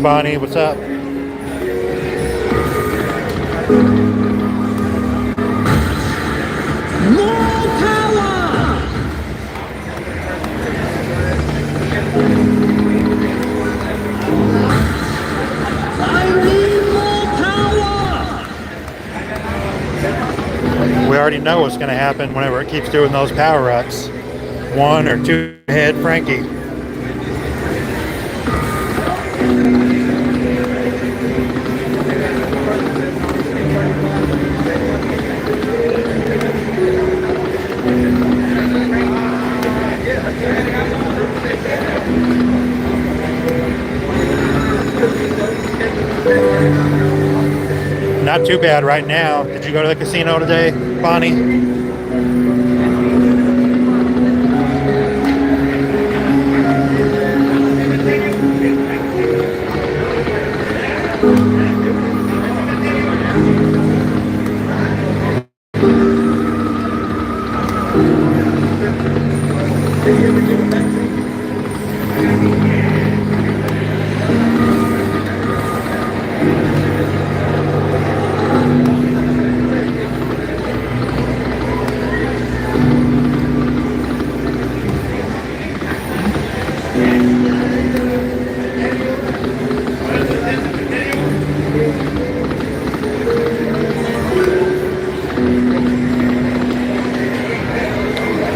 Bonnie, what's up? More power! I need more power! We already know what's going to happen whenever it keeps doing those power ups. One or two head Frankie. Not too bad right now. Did you go to the casino today, Bonnie?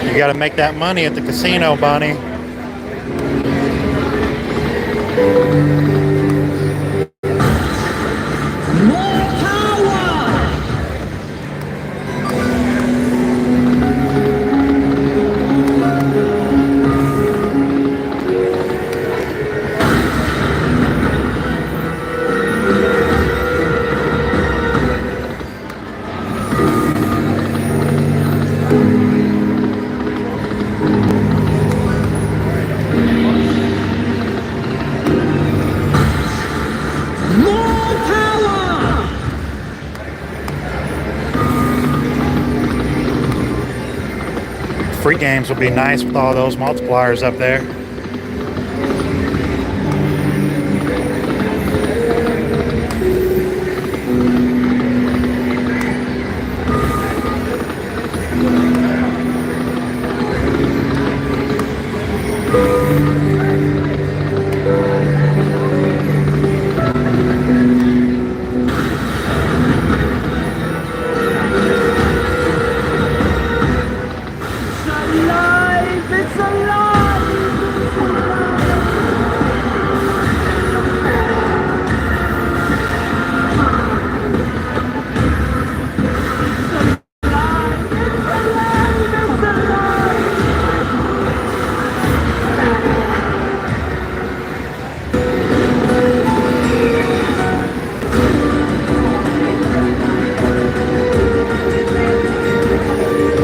You got to make that money at the casino, Bonnie. More power! More power! Free games will be nice with all those multipliers up there. It's alive! It's alive!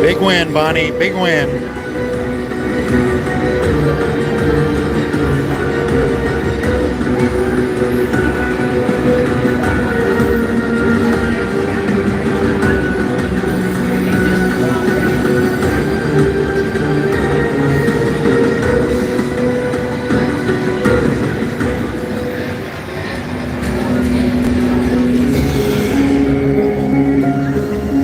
Big win, Bonnie. Big win.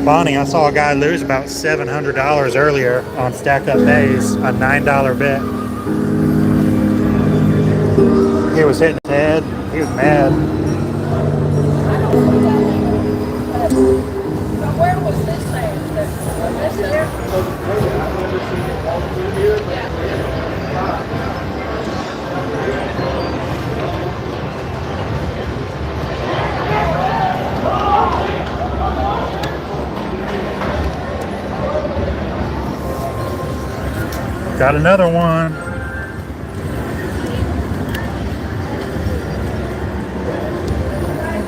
Bonnie, I saw a guy lose about $700 earlier on Stacked Up Bays, a $9 bet. He was hitting his head. He was mad. Where was this at? Was this there? Got another one.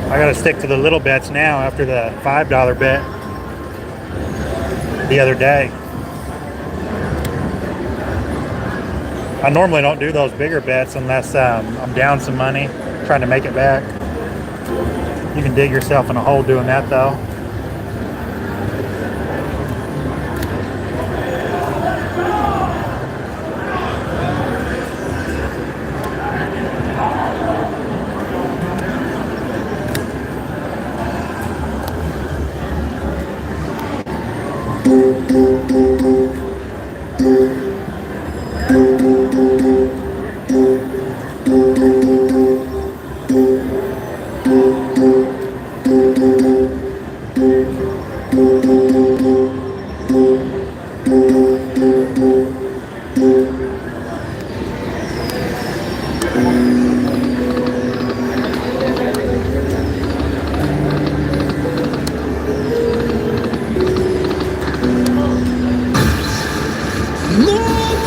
I gotta stick to the little bets now after the $5 bet the other day. I normally don't do those bigger bets unless I'm down some money trying to make it back. You can dig yourself in a hole doing that though. More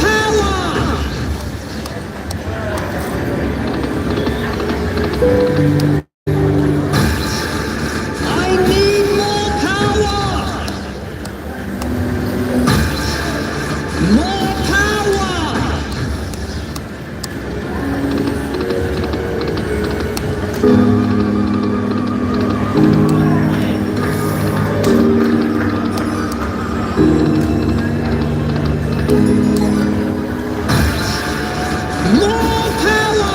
power! I need more power! More power! More power!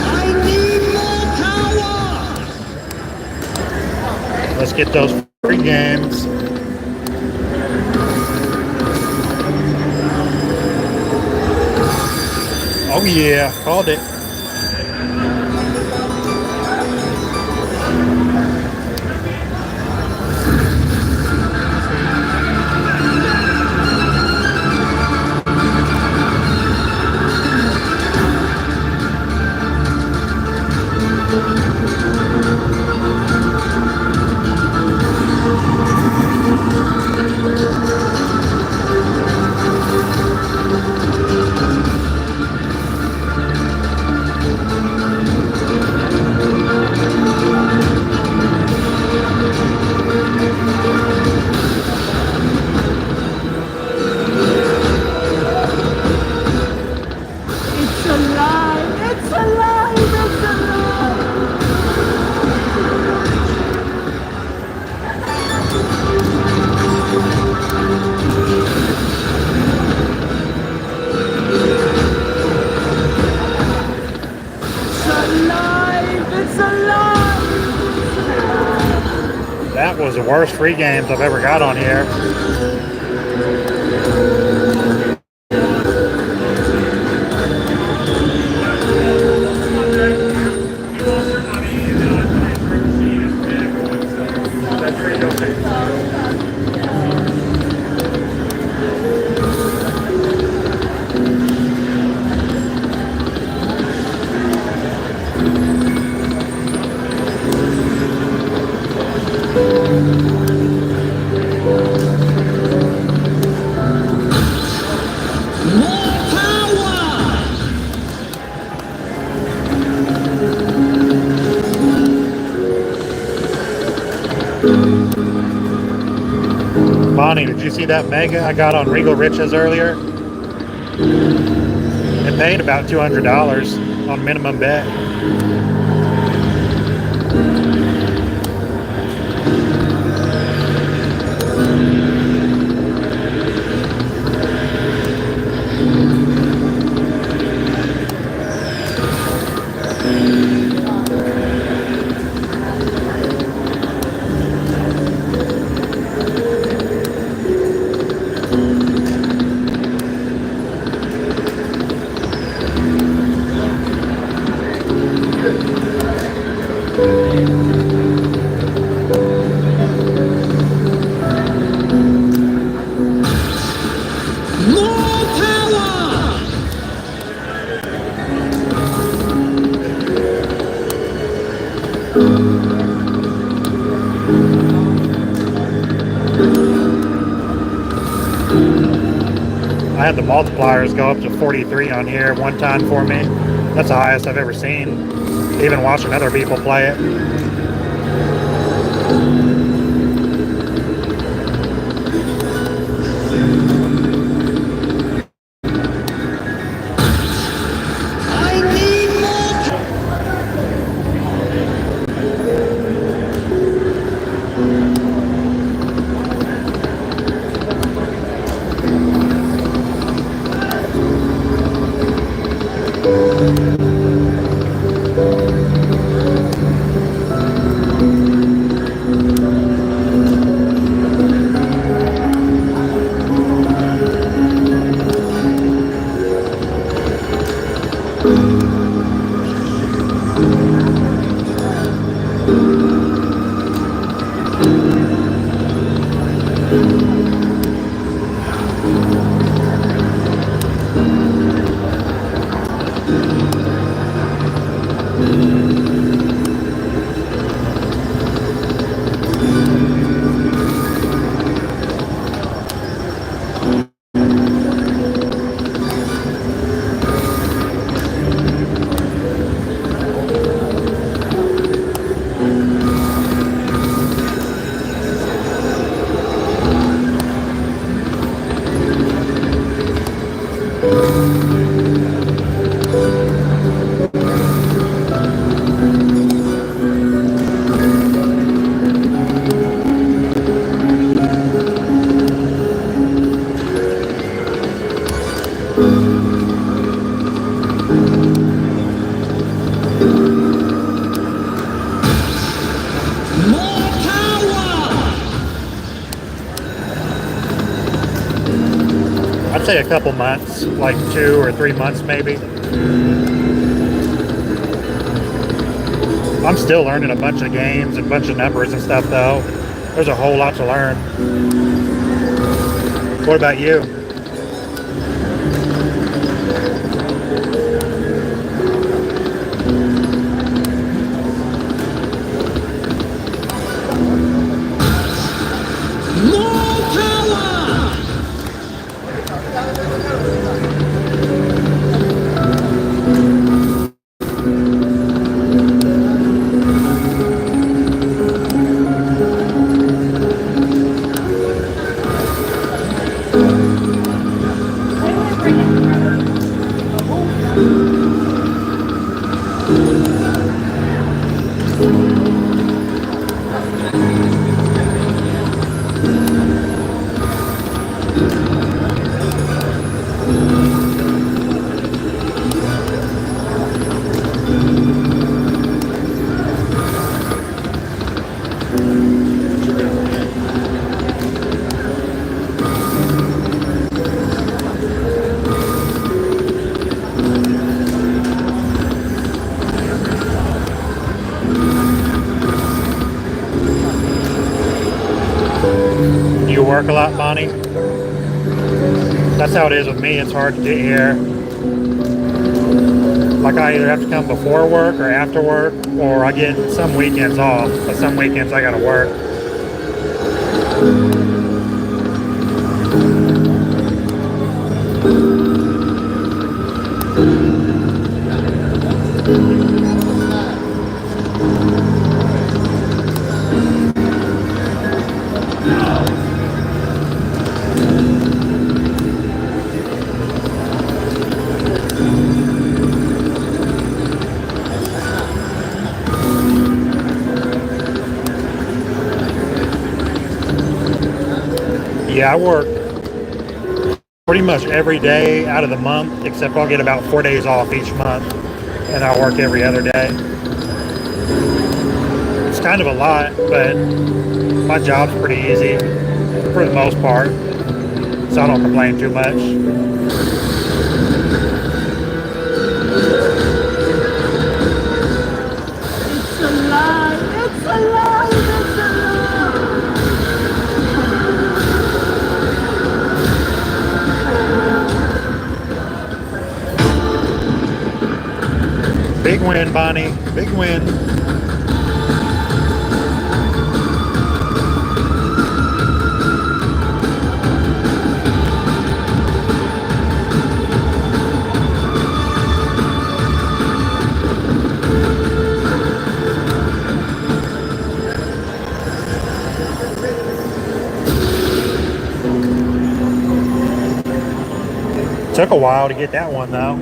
I need more power! Let's get those free games. Oh yeah, called it. It's alive! It's alive! It's alive! It's alive! It's alive! That was the worst free games I've ever got on here. More power! Bonnie, did you see that mega I got on Regal Riches earlier? It paid about $200 on minimum bet. More power! I had the multipliers go up to 43 on here one time for me. That's the highest I've ever seen. Even watching other people play it. I need more More power! I'd say a couple months, like 2 or 3 months maybe. I'm still learning a bunch of games and a bunch of numbers and stuff though. There's a whole lot to learn. What about you? More power! You work a lot, Bonnie? That's how it is with me. It's hard to get here. Like I either have to come before work or after work, or I get some weekends off, but some weekends I gotta work. Yeah, I work pretty much every day out of the month, except I'll get about 4 days off each month, and I work every other day. It's kind of a lot, but my job's pretty easy for the most part, so I don't complain too much. It's alive! It's alive! It's alive! Big win, Bonnie. Big win. Took a while to get that one though.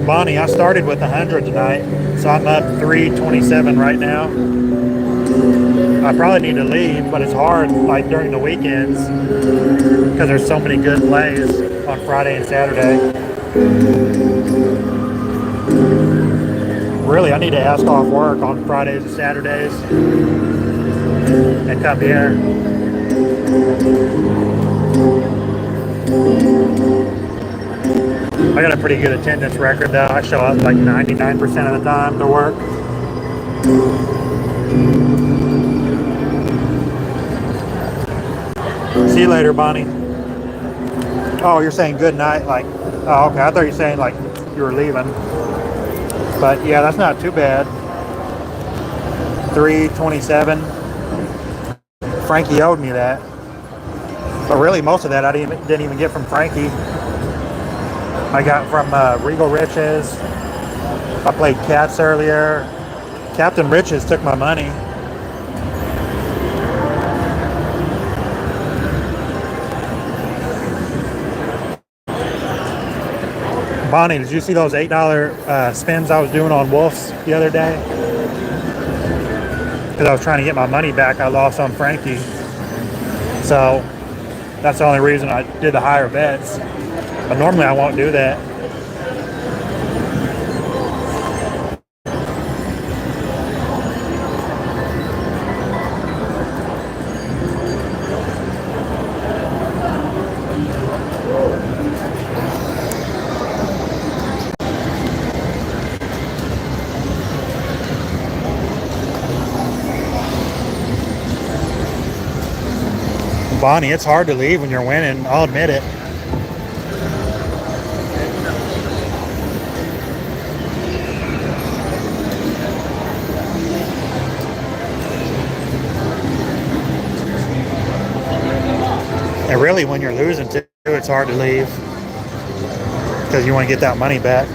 Bonnie, I started with 100 tonight, so I'm up 327 right now. I probably need to leave, but it's hard like during the weekends because there's so many good plays on Friday and Saturday. Really, I need to ask off work on Fridays and Saturdays and come here. I got a pretty good attendance record though. I show up like 99% of the time to work. See you later, Bonnie. Oh, you're saying good night, like, oh, okay. I thought you were saying like you were leaving. But yeah, that's not too bad. 327. Frankie owed me that. But really, most of that I didn't even get from Frankie. I got from Regal Riches. I played Cats earlier. Captain Riches took my money. Bonnie, did you see those $8 spins I was doing on Wolves the other day? Because I was trying to get my money back I lost on Frankie. So that's the only reason I did the higher bets. But normally I won't do that. Bonnie, it's hard to leave when you're winning. I'll admit it. And really, when you're losing too, it's hard to leave because you want to get that money back.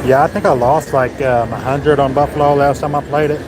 Yeah, I think I lost like 100 on Buffalo last time I played it.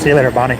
See you later, Bonnie.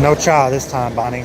No cha this time, Bonnie.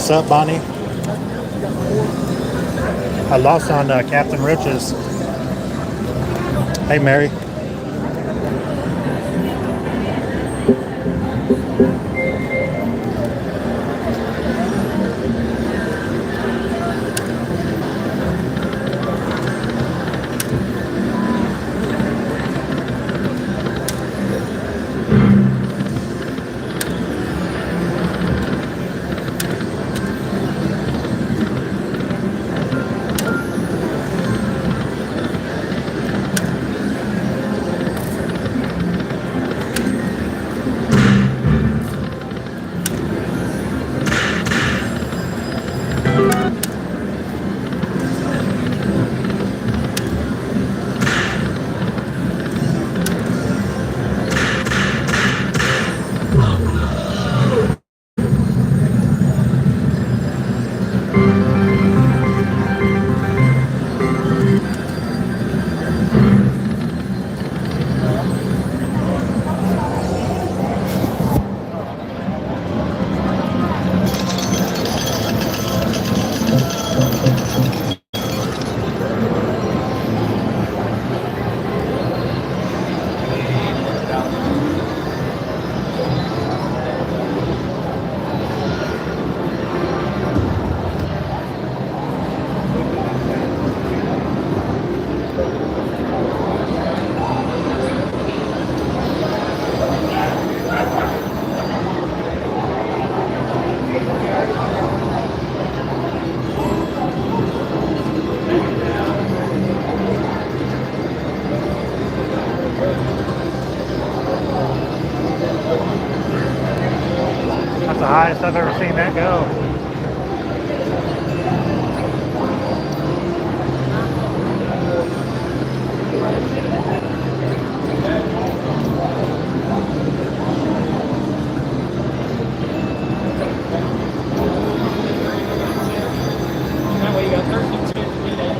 What's up, Bonnie? I lost on Captain Rich's. Hey, Mary. That's the highest I've ever seen that go. That way you got 13 cents to get it.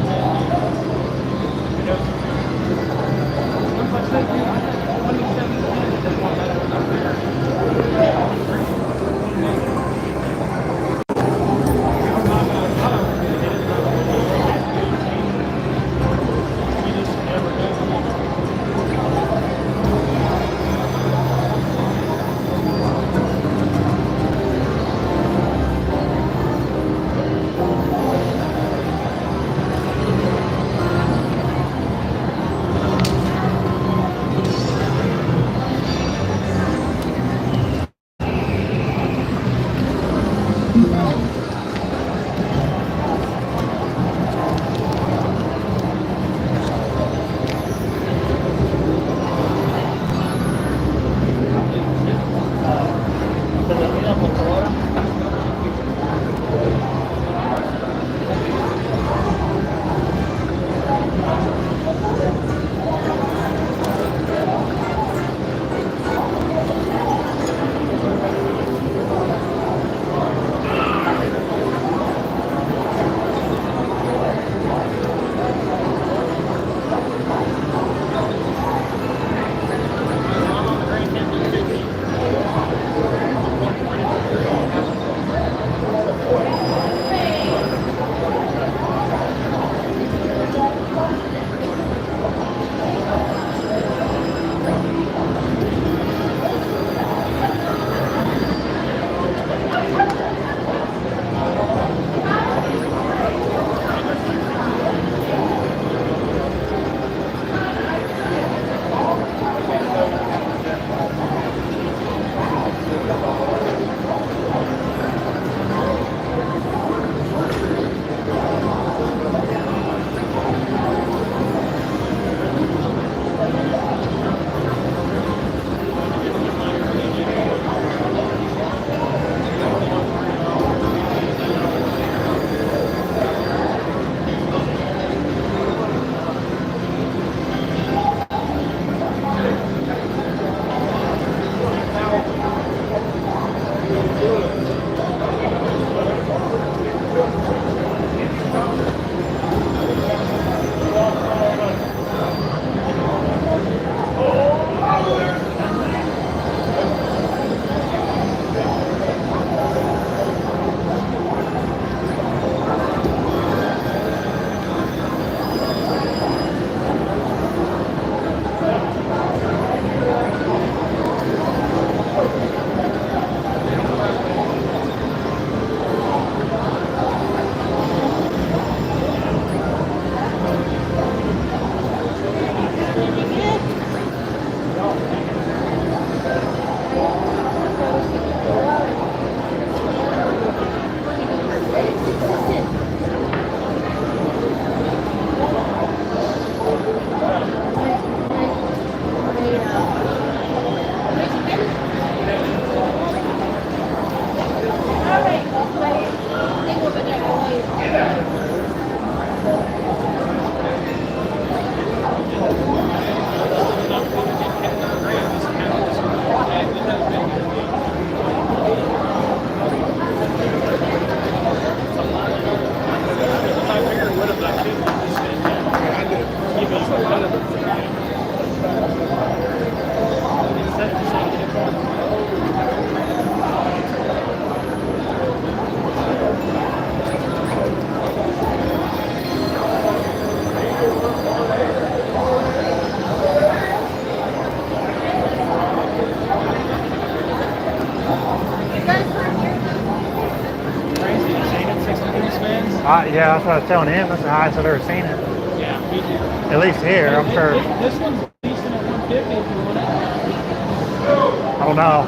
Yeah, that's what I was telling him. That's the highest I've ever seen it. Yeah, me too. At least here, I'm sure. This one's decent at 150 if you want it. I don't know.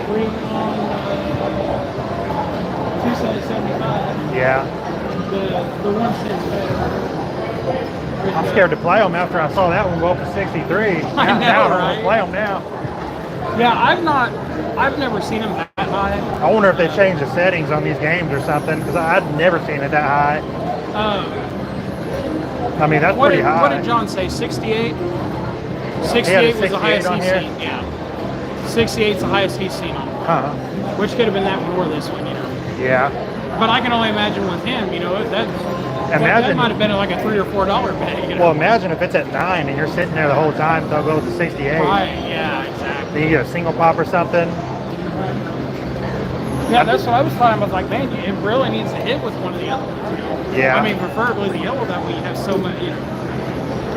Free on 275. Yeah. The 1 cent better. I'm scared to play them after I saw that one go up to 63. I know, Now I don't want right? to play them now. Yeah, I've never seen them that high. I wonder if they changed the settings on these games or something, because I've never seen it that high. I mean, that's pretty high. What did John say? 68? 68 was the highest he's seen. Yeah. 68 is the highest he's seen on. Huh. Which could have been that one or this one, you know. Yeah. But I can only imagine with him, you know, that might have been like a $3 or $4 bet. You know? Well, imagine if it's at 9 and you're sitting there the whole time, they'll go to 68. Right, yeah, exactly. Then you get a single pop or something. Yeah, that's what I was talking about. Like, man, it really needs to hit with one of the other ones, you know? Yeah. I mean, preferably the yellow, that way you have so much, you know.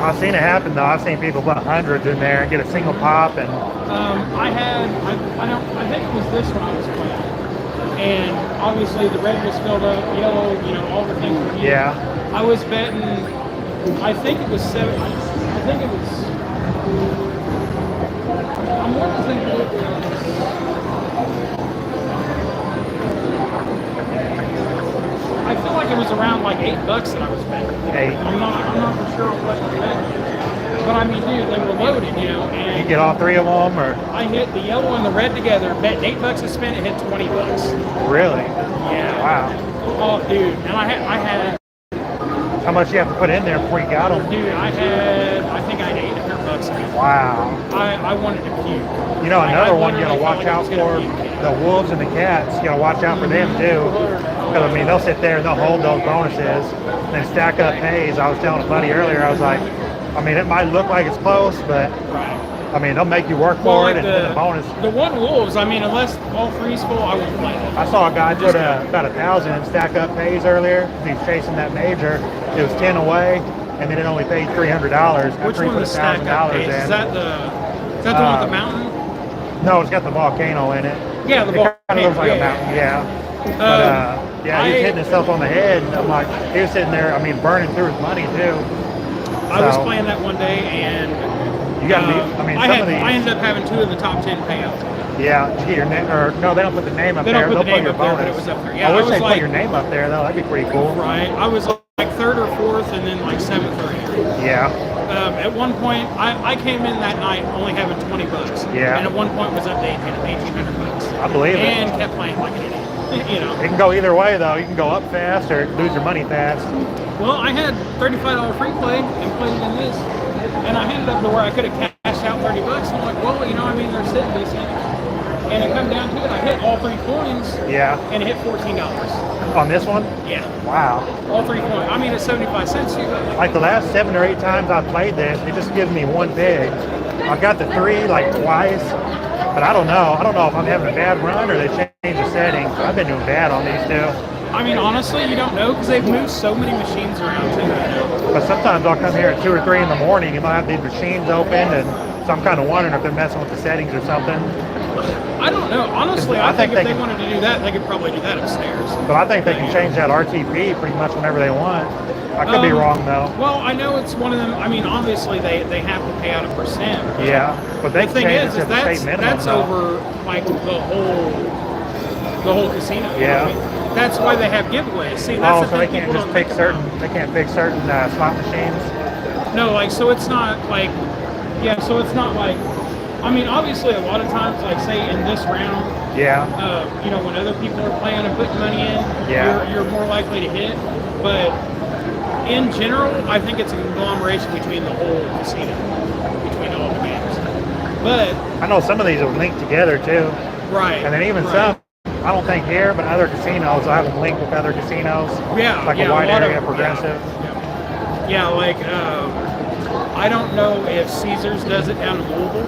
I've seen it happen though. I've seen people put hundreds in there and get a single pop and I think it was this one I was playing. And obviously the red was filled up, yellow, you know, all the things were used. yeah. I was betting, I think it was 7, I think it was, I'm more than thinking it was, I feel like it was around like $8 that I was betting. Hey, I'm not for sure what the bet is. But I mean, dude, they were loaded, you know, and you get all three of them or I hit the yellow and the red together, bet $8 a spin, it hit $20. really? Yeah. Wow. Oh, dude, and I had, How much you have to put in there before you got them? dude, I think I had $800 in it. Wow. I wanted to puke. You know, Like, another I one you gotta literally watch out felt like I for, was gonna puke. the wolves and the cats. You gotta watch out for them too. Because I mean, they'll sit there and they'll hold those bonuses and then stack up pays. I was telling a buddy earlier, I was like, I mean, it might look like it's close, but Right. I mean, they'll make you work Well, for like it and the bonus. the one wolves, I mean, unless all three's full, I wouldn't play it. I saw a guy put about 1,000 in stack up pays earlier. He's chasing that major. It was 10 away, and then it only paid $300. Which after he one put was stack up $1,000 pays? in. Is that the one with the mountain? No, it's got the volcano in it. Yeah, the It kind of looks like a volcano, mountain, yeah. But yeah, he was hitting himself on the head, and I'm like, he was sitting there, I mean, burning through his money too. I was So, playing that one day, and You got to be, I mean, some of these, I ended up having 2 of the top 10 payouts. yeah, you get your name, or no, they don't put the name up They there. don't put the They'll name your up there, but bonus. it was up there. Yeah, I wish I was they'd put like- your name up there though. That'd be pretty cool. Right. I was like 3rd or 4th, and then like 7th or 8th. Yeah, At one point, I came in that night only having $20. Yeah. And at one point was up to $1,800. I believe it. And kept playing like an idiot. You know. It can go either way though. You can go up fast or lose your money fast. Well, I had $35 free play and played it in this, and I ended up to where I could have cashed out $30. I'm like, well, you know, I mean, they're sitting decent. And it come down to it, I hit all 3 coins, Yeah. and it hit $14. On this one? Yeah, Wow. all 3 coins. I mean, it's 75 cents. Like the last 7 or 8 times I've played this, it just gives me one big. I've got the 3 like twice, but I don't know. I don't know if I'm having a bad run or they changed the settings. I've been doing bad on these two. I mean, honestly, you don't know because they've moved so many machines around too. You know? But sometimes I'll come here at 2 or 3 in the morning and they'll have these machines open, and so I'm kind of wondering if they're messing with the settings or something. I don't know. Honestly, I think they if they can- wanted to do that, they could probably do that upstairs. But I think they can change that RTP pretty much whenever they want. I could be wrong though. Well, I know it's one of them. I mean, obviously they have to pay out a percent. Yeah, but they The can thing change is it to the that's state minimum that's though. over like the whole casino. You know Yeah. what I mean? That's why they have giveaways. See, that's Oh, the so they thing can't people just don't pick think certain. about. They can't pick certain slot machines. No, like so it's not like so it's not like. I mean, obviously, a lot of times, like say in this round, Yeah. you know, when other people are playing and putting money in, Yeah. you're more likely to hit. But in general, I think it's a conglomeration between the whole casino, between all the games. But I know some of these are linked together too, right, and then even right. some. I don't think here, but other casinos, I have them linked with other casinos. Yeah, Like yeah, a wide lot area of- progressive. Yeah, like I don't know if Caesars does it down in Louisville,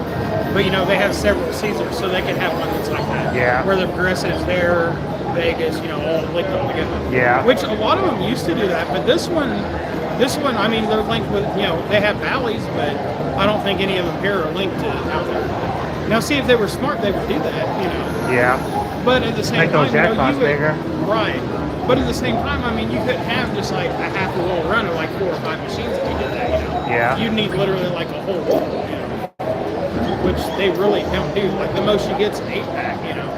but you know they have several Caesars, so they can have one that's like that. Yeah. Where the progressives there, Vegas, you know, all linked all together. Yeah. Which a lot of them used to do that, but this one, I mean, they're linked with, you know, they have valleys, but I don't think any of them here are linked to out there. Now, see, if they were smart, they would do that, you know. Yeah. But at the same Make time, those you know, jackpots bigger. right. But at the same time, I mean, you couldn't have just like a half a little run of like 4 or 5 machines if you did that, you know? Yeah. You'd need literally like a whole wall, you know? Which they really don't do. Like the most you get's an 8-pack, you know,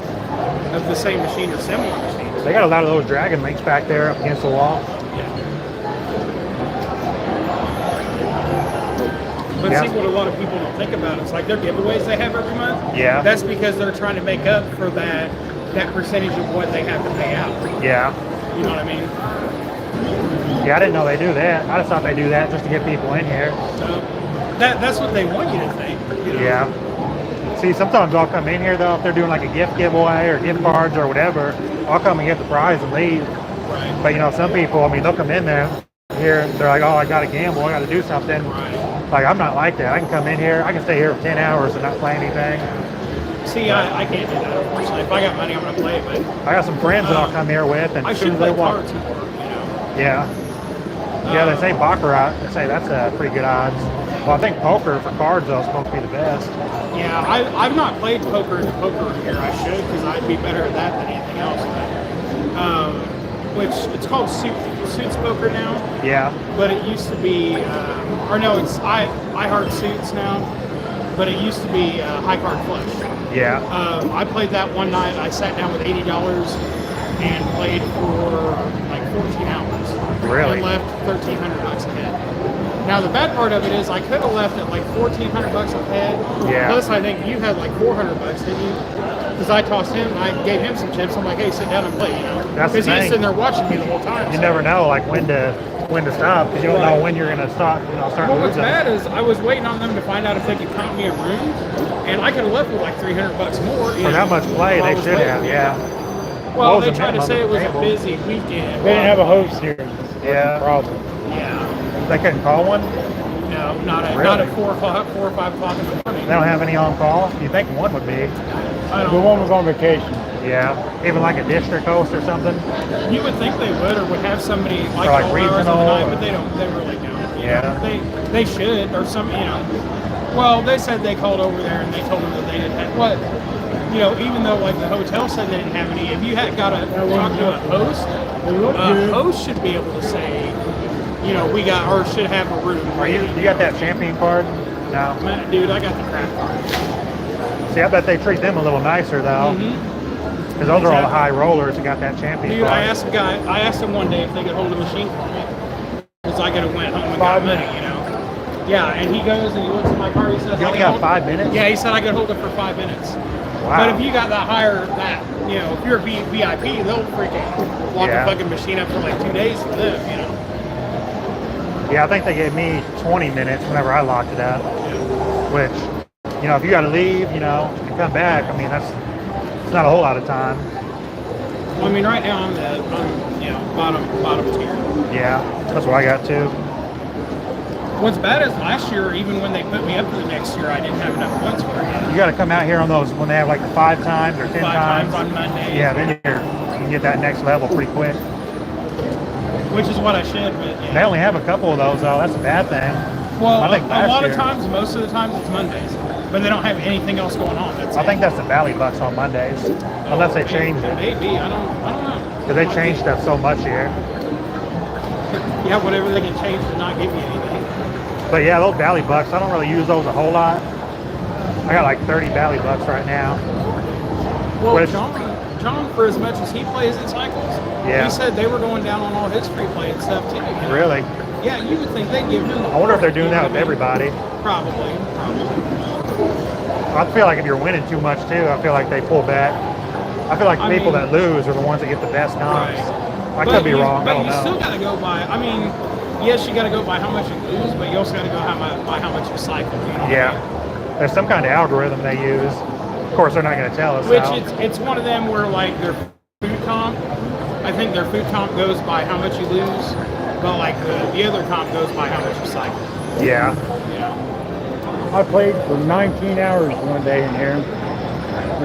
of the same machine or similar machines. They got a lot of those Dragon links back there up against the wall. Yeah. But Yeah. see what a lot of people don't think about. It's like their giveaways they have every month. Yeah. That's because they're trying to make up for that percentage of what they have to pay out. Yeah. You know what I mean? Yeah, I didn't know they do that. I just thought they do that just to get people in here. So that's what they want you to think. You know? Yeah. See, sometimes I'll come in here though, if they're doing like a gift giveaway or gift cards or whatever, I'll come and get the prize and leave. Right. But you know, some people, I mean, they'll come in there here, they're like, oh, I got to gamble, I got to do something. Right. Like, I'm not like that. I can come in here, I can stay here for 10 hours and not play anything. See, I can't do that, unfortunately. If I got money, I'm going to play it, but I got some friends that I'll come here with, and I as soon should as they play walk. cards more, you know? Yeah. Yeah, they say Baccarat, they say that's pretty good odds. Well, I think poker for cards, though, is supposed to be the best. Yeah, I've not played poker in the poker room here. I should, because I'd be better at that than anything else. But, which, it's called Suits Poker now. Yeah. But it used to be, or no, it's I Heart Suits now. But it used to be High Card Flush. Yeah. I played that one night. I sat down with $80 and played for like 14 hours. Really? And left $1,300 ahead. Now the bad part of it is I could have left at like $1,400 ahead. Yeah. Plus I think you had like $400, didn't you? Because I tossed him, I gave him some chips. I'm like, hey, sit down and play, you know? That's the Because he was thing. sitting there watching me the whole time. You so. never know, like, when to stop, because you don't know when you're going to start, start Well, what's losing. bad is I was waiting on them to find out if they could comp me a room, and I could have left with like $300 more. For that much play, while I they was should waiting. have, yeah. Well, What was they the tried to minimum say it was a table? busy weekend. They didn't have a host here. Yeah. Problem. Yeah. They couldn't call one? No, not at Really? 4 or 5 o'clock in the morning. They don't have any on call? You think one would be? I The don't. one was on vacation. Yeah. Even like a district host or something? You would think they would, or would have somebody like, Or like all hours of the regional, night, or- but they don't. They really don't. You Yeah. know? They should, or some. You know. Well, they said they called over there and they told them that they didn't have what. You know, even though like the hotel said they didn't have any, if you had got to talk to a host, a host should be able to say, you know, we got or should have a room. Are you got that champion card? No. Man, dude, I got the crap card. See, I bet they treat them a little nicer, though. Because those are all the high rollers that got that champion Dude, card. I asked him one day if they could hold a machine for me. Because I could have went home and got 5 money, minutes. you know. Yeah, and he goes and he looks at my card. He says, You I only can got hold- 5 minutes? Yeah, he said I could hold it for 5 minutes. Wow. But if you got that higher, you know, if you're a VIP, they'll freaking lock Yeah. the fucking machine up for like 2 days for them, you know. Yeah, I think they gave me 20 minutes whenever I locked it up. Which, you know, if you got to leave, you know, and come back, I mean, it's not a whole lot of time. Well, I mean, right now I'm you know, bottom tier. Yeah, that's what I got too. What's bad is last year, even when they put me up for the next year, I didn't have enough points for it. You got to come out here on those when they have like the 5 times or 10 5 times on Monday. Yeah, then you can get that next level pretty quick. Which is what I should, but yeah. They only have a couple of those though. That's a bad thing. Well, I think a last lot of year- times, most of the times it's Mondays, but they don't have anything else going on. That's I it. think that's the Valley Bucks on Mondays, unless they changed it. Maybe I don't know. Because they changed stuff so much here. Yeah, whatever they can change to not give you anything. But yeah, those Valley Bucks, I don't really use those a whole lot. I got like 30 Valley Bucks right now. Well, Which- John, for as much as he plays at Cycles, Yeah. he said they were going down on all his free play and stuff too. you know? Really? Yeah, you would think they'd give him. I wonder if they're doing that with everybody. Probably. I feel like if you're winning too much too, I feel like they pull back. I feel like the I people mean- that lose are the ones that get the best comps. I But could be you- wrong. I But don't you still know. got to go by. I mean, yes, you got to go by how much you lose, but you also got to go by how much you cycle. You know? Yeah. There's some kind of algorithm they use. Of course, they're not going to tell us. Which how. it's one of them where like their food comp, I think their food comp goes by how much you lose, but like the other comp goes by how much you cycle. Yeah. You know? I played for 19 hours one day in here.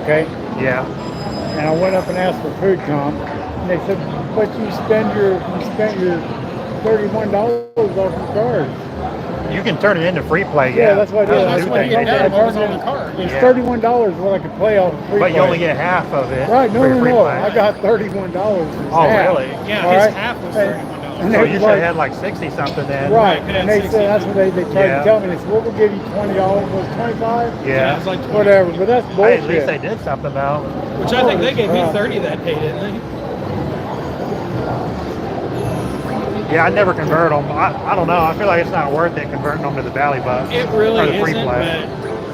Okay? Yeah. And I went up and asked for food comp. And they said, but you spent your $31 off your card. You can turn it into free play. Yeah, that's what I did. That's New what thing he had they done. did. What was on the card? It's Yeah. $31 what I could play off of free But you play. only get half of it. Right, no, for your no, free no. play. I got $31. Oh, really? Yeah, All his right. half was And- $31. and So they you was should have like- had like 60 something then. Right, Right, and they 60. said that's what they tried Yeah. to tell me. They said, well, we'll give you $20. Was it 25? Yeah. It was like 20. Whatever, but that's Hey, bullshit. at least they did something though. Which I think they gave me Wow. 30 that day, didn't they? Yeah, I never convert them. I don't know. I feel like it's not worth it converting them to the Valley Bucks. It or really the free isn't. play.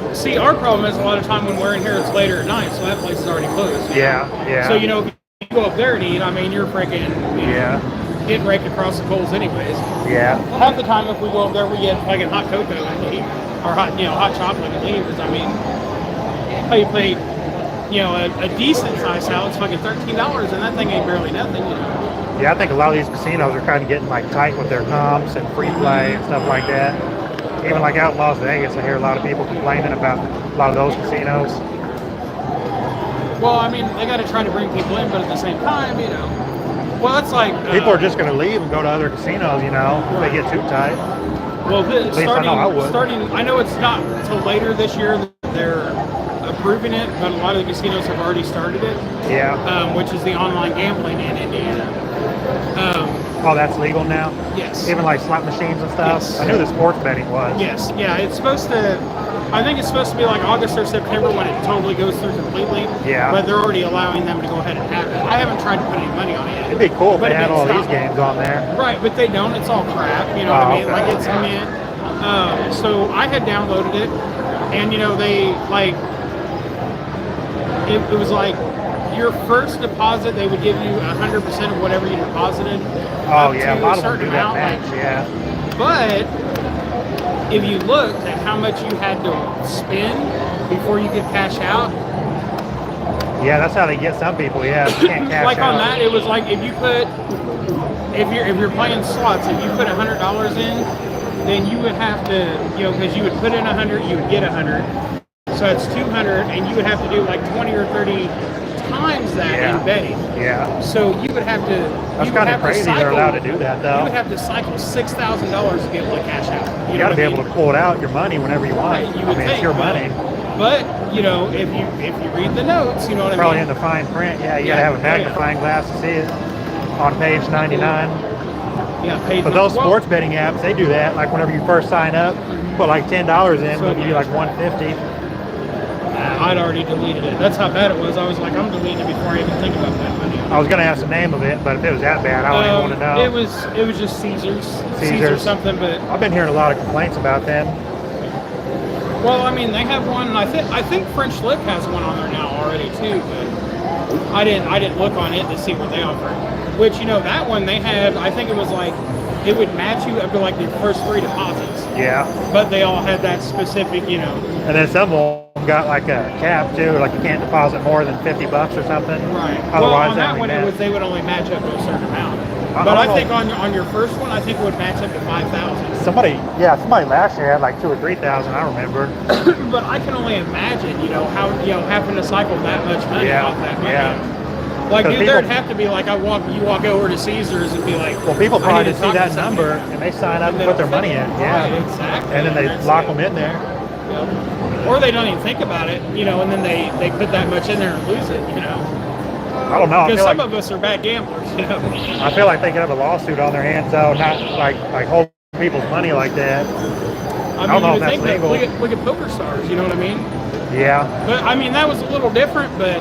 But see, our problem is a lot of time when we're in here, it's later at night, so that place is already closed. Yeah, yeah. So, you know, if you go up there and eat, I mean, you're freaking Yeah, getting raked across the coals anyways. yeah. Half the time, if we go up there, we get fucking hot cocoa and leave, or hot, hot chocolate and leave. Because I mean, how you pay, a decent size salad, it's fucking $13, and that thing ain't barely nothing. Yeah, I think a lot of these casinos are kind of getting like tight with their comps and free play and stuff like that. Even like out in Las Vegas, I hear a lot of people complaining about a lot of those casinos. Well, I mean, they got to try to bring people in, but at the same time, well, it's like People are just going to leave and go to other casinos, if they get too tight. well, least I know I would. I know it's not until later this year that they're approving it, but a lot of the casinos have already started it, Yeah. which is the online gambling in Indiana. Oh, that's legal now? Yes. Even like slot machines and stuff? Yes. I knew the sports betting was. Yes, yeah, it's supposed to. I think it's supposed to be like August or September when it totally goes through completely. Yeah. But they're already allowing them to go ahead and have it. I haven't tried to put any money on it yet. It'd be cool if But they had it all stopped. these games on there. Right, but they don't. It's all crap. You know what I mean? okay. Like it's so I had downloaded it, and they like it was like your first deposit they would give you 100% of whatever you deposited. Oh, up yeah. A to lot of them certain do that amount, max, like, yeah. but if you looked at how much you had to spend before you could cash out, Yeah, that's how they get some people, yeah. You can't cash like out. on that, it was like if you're playing slots, if you put $100 in, then you would have to, because you would put in 100, you would get 100, so it's 200, and you would have to do like 20 or 30 times that Yeah. in betting. Yeah. So you would have to. That's kind of crazy they're allowed to do that, though. You would have to cycle $6,000 to be able to cash out. You got to be able to pull it out, your money, whenever you want. Right, you I would mean, it's think, your money. But if you read the notes, you know what Probably I in mean. the fine print. Yeah, you got Yeah, to have a yeah. magnifying glass to see it on page 99. Yeah, paid. But those well, sports betting apps, they do that. Like whenever you first sign up, put like $10 in, So they'll give you like $150. I'd already deleted it. That's how bad it was. I was like, I'm deleting it before I even think about that money. I was gonna ask the name of it, but if it was that bad, I don't even want to know. It was just Caesars. Caesars. something, but I've been hearing a lot of complaints about them. well, I mean, they have one. And I think French Lick has one on there now already too. But I didn't look on it to see what they offer. Which that one they had. I think it was like it would match you up to like the first 3 deposits. Yeah. But they all had that specific, And then some of them got like a cap too, like you can't deposit more than $50 or something. Right. Otherwise, well, on that only one, meant- they would only match up to a certain amount. I But I don't think know. on your first one, I think it would match up to 5,000. somebody last year had like 2,000 or 3,000. I remember. But I can only imagine, how having to cycle that much money Yeah, off that money. yeah. Like, 'Cause dude, there'd people- have to be like you walk over to Caesars and be like, Well, people I probably need to just see talk to that somebody. number and they sign up and they put their don't money in. think- Yeah. Right, exactly. And then they That's lock it. them in there. Yeah. Or they don't even think about it, and then they put that much in there and lose it, I don't know. I Because feel some like of us are bad gamblers, I feel like they could have a lawsuit on their hands though, not like holding people's money like that. I don't know mean, if you would that's think that, legal. look at Poker Stars, you know what I mean? Yeah. But I mean, that was a little different. But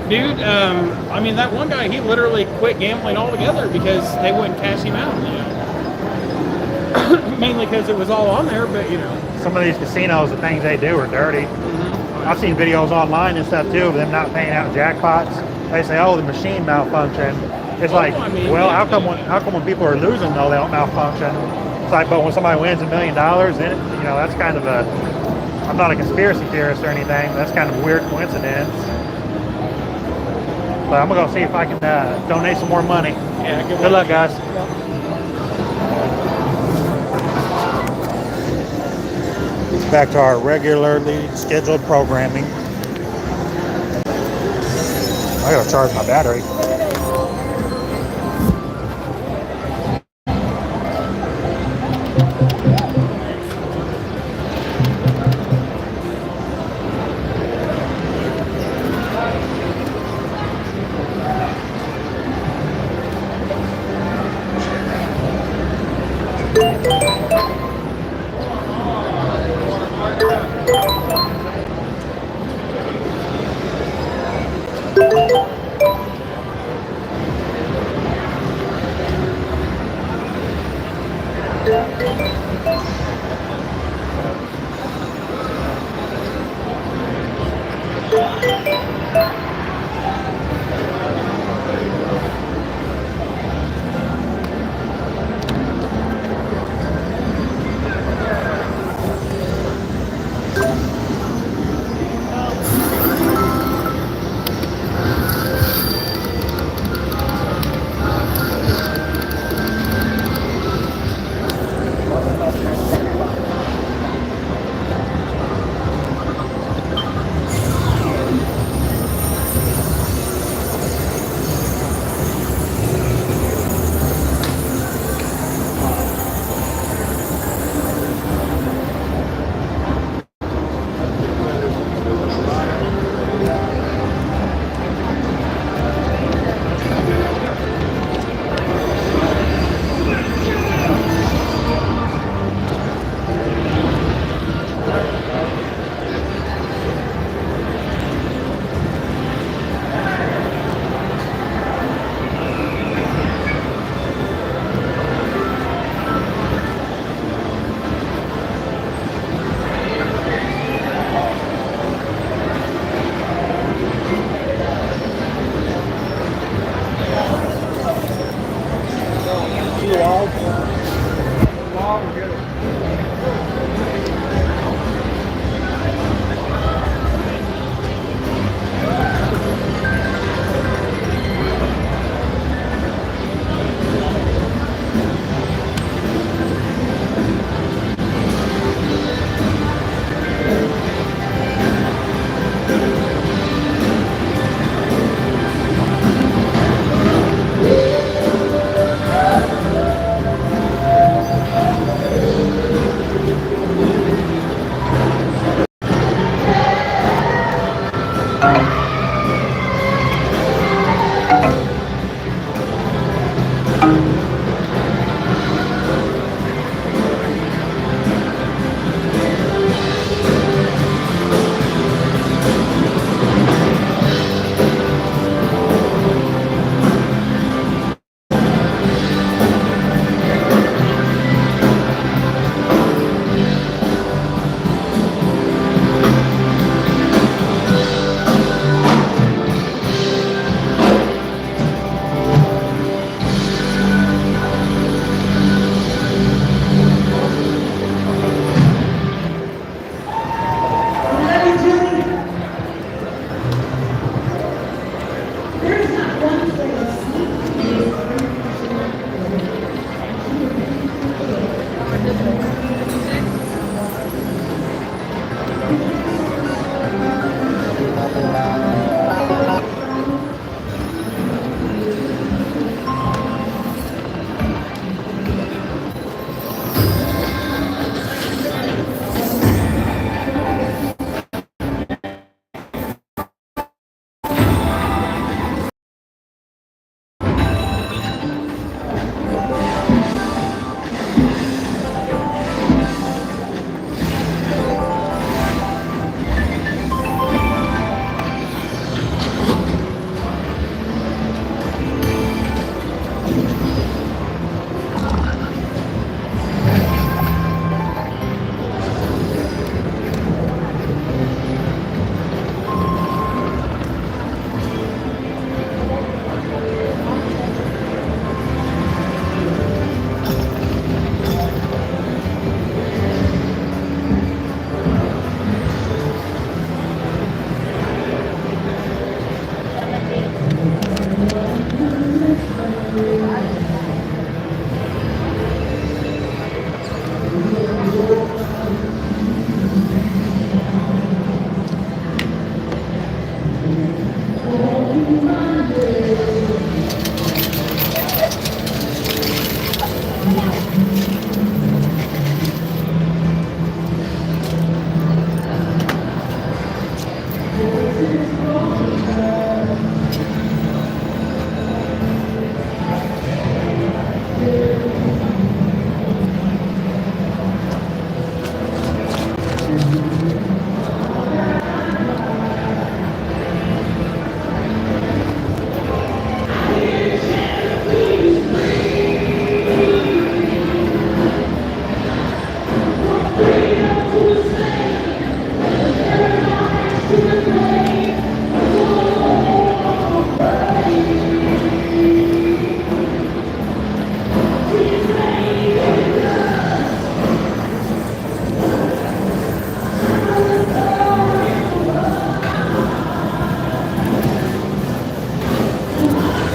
dude, I mean, that one guy, he literally quit gambling altogether because they wouldn't cash him out. Mainly because it was all on there, but Some of these casinos, the things they do are dirty. I've seen videos online and stuff too of them not paying out jackpots. They say, "Oh, the machine malfunctioned." It's like, I mean, well, yeah, how come when people are losing though they don't malfunction? It's like, but when somebody wins $1 million, then that's kind of a. I'm not a conspiracy theorist or anything. But that's kind of a weird coincidence. But I'm gonna go see if I can donate some more money. yeah. Good luck, guys. Back to our regularly scheduled programming. I gotta charge my battery.